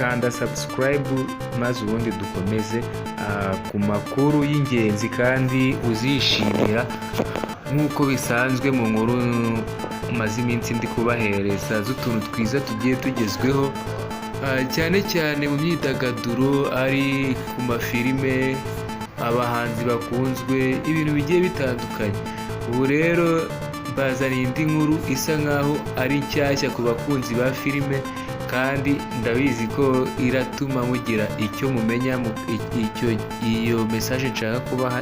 kanda subscribe maze ubundi dukomeze ku makuru y'ingenzi kandi uzishimira nk'uko bisanzwe mu nkuru maze iminsi ndi kubahereza z'utuntu twiza tugiye tugezweho, cyane cyane mu myidagaduro, ari ku mafilime, abahanzi bakunzwe, ibintu bigiye bitandukanye. Ubu rero bazaniye indi nkuru isa nkaho ari nshyashya ku bakunzi ba filime, kandi ndabizi ko iratuma mugira icyo mumenya, iyo message nshaka kubaha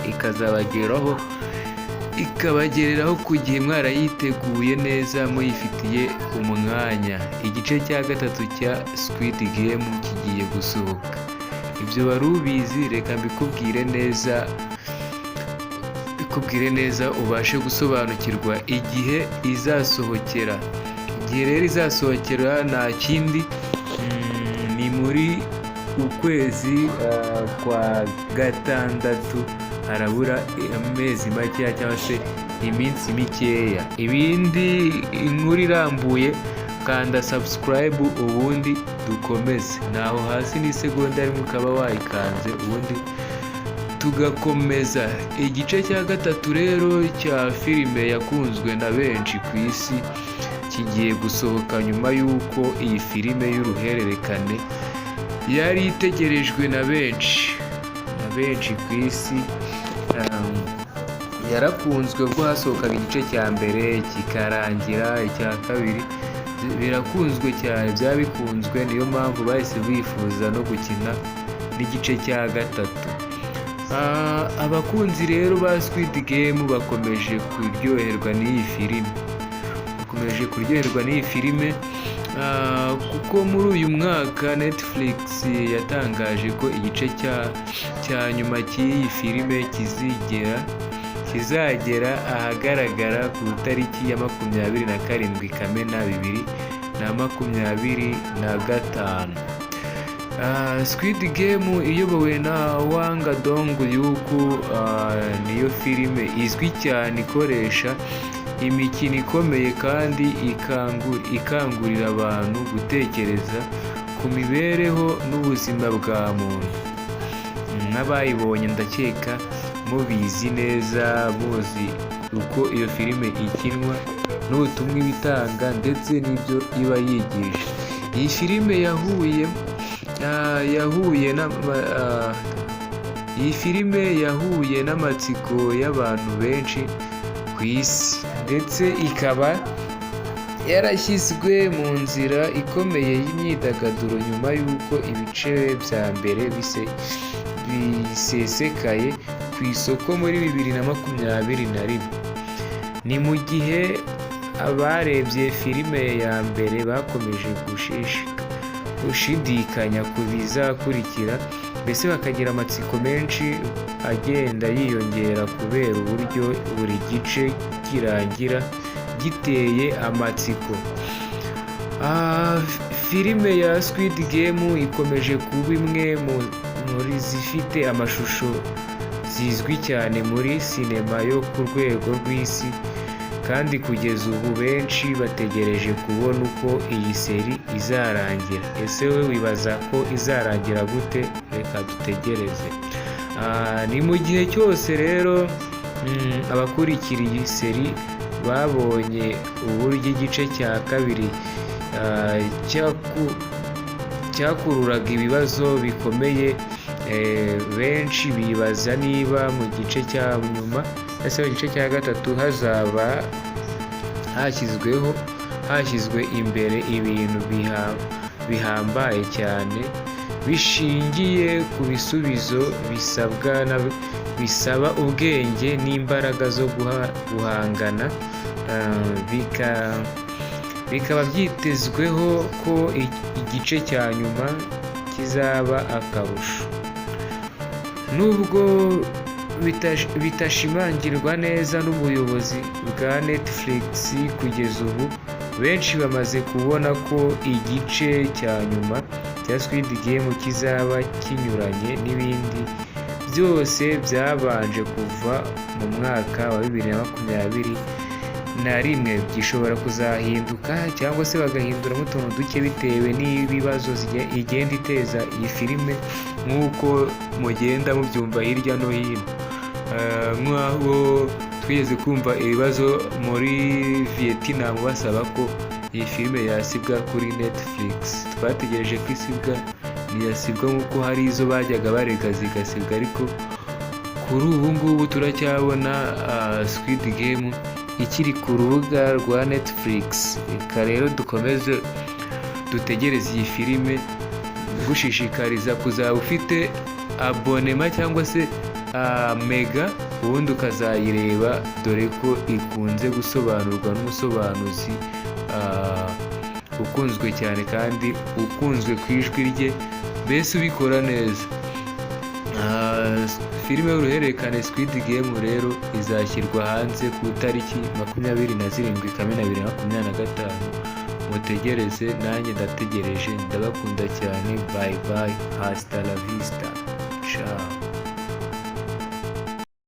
ikabagereraho ku gihe mwarayiteguye neza muyifitiye umwanya. Igice cya gatatu cya Squid Game kigiye gusohoka. Ibyo wari ubizi, reka mbikubwire neza ubashe gusobanukirwa igihe izasohokera. Igihe rero izasohokera nta kindi, ni muri ukwezi kwa gatandatu, harabura amezi makeya cyangwa se iminsi mikeya. Ibindi inkuru irambuye kanda subscribe ubundi dukomeze. Naho hasi ni segonda rimwe ukaba wayikanze ubundi tugakomeza. Igice cya gatatu rero cya filime yakunzwe na benshi ku isi kigiye gusohoka nyuma y'uko iyi filime y'uruhererekane yari itegerejwe na benshi ku isi. Yarakunzwe ubwo hasohokaga igice cya mbere kikarangira, icya kabiri birakunzwe cyane, byabikunzwe, niyo mpamvu bahise bifuza no gukina n'igice cya gatatu. Abakunzi rero ba Squid Game bakomeje kuryoherwa n'iyi filime, kuko muri uyu mwaka Netflix yatangaje ko igice cya nyuma cy'iyi filime kizagera ahagaragara ku itariki ya 27 Kamena 2025. Squid Game iyobowe na Hwang Dong-hyuk, niyo filime izwi cyane ikoresha imikino ikomeye kandi ikangurira abantu gutekereza ku mibereho n'ubuzima bwa muntu. Nk'abayibonye ndakeka mubizi neza, muzi uko iyo filime ikinwa n'ubutumwa ibitanga ndetse n'ibyo iba yigisha. Iyi filime yahuye n'amatsiko y'abantu benshi ku isi, ndetse ikaba yarashyizwe mu nzira ikomeye y'imyidagaduro nyuma y'uko ibice bya mbere bisesekaye ku isoko muri 2021. Ni mu gihe abarebye filime ya mbere bakomeje gushidikanya ku bizakurikira, mbese bakagira amatsiko menshi agenda yiyongera kubera uburyo buri gice kirangira giteye amatsiko. Filime ya Squid Game ikomeje kuba imwe muri zifite amashusho zizwi cyane muri sinema yo ku rwego rw'isi, kandi kugeza ubu benshi bategereje kubona uko iyi seri izarangira. Ese we wibaza ko izarangira gute? Reka dutegereze. Ni mu gihe cyose rero abakurikira iyi seri babonye uburyo igice cya kabiri cyakururaga ibibazo bikomeye, benshi bibaza niba mu gice cya nyuma ese mu gice cya gatatu hazaba hashyizwe imbere ibintu bihambaye cyane bishingiye ku bisubizo bisaba ubwenge n'imbaraga zo guhangana. Bikaba byitezweho ko igice cya nyuma kizaba akarusho. Nubwo bitashimangirwa neza n'ubuyobozi bwa Netflix kugeza ubu, benshi bamaze kubona ko igice cya nyuma cya Squid Game kizaba kinyuranye n'ibindi byose byabanje kuva mu mwaka wa 2020 na rimwe gishobora kuzahinduka cyangwa se bagahinduramo utuntu duke bitewe n'ibibazo igenda iteza iyi filime, nk'uko mugenda mubyumva hirya no hino. Nk'aho twigeze kumva ibibazo muri Vietnam basaba ko iyi filime yasibwa kuri Netflix. Twategereje ko isibwa, ntiyasibwa nk'uko hari izo bajyaga barega zigasibwa, ariko kuri ubu ngubu turacyabona Squid Game ikiri ku rubuga rwa Netflix. Reka rero dukomeze dutegereze iyi filime, gushishikariza kuzaba ufite abonema cyangwa se mega, ubundi ukazayireba, dore ko ikunze gusobanurwa n'umusobanuzi ukunzwe cyane kandi ukunzwe ku ijwi rye, mbese ubikora neza. Filime y'uruhererekane Squid Game rero izashyirwa hanze ku itariki 27 Kamena 2025. Mutegereze, nanjye ndategereje. Ndabakunda cyane. Bye bye, hasta la vista.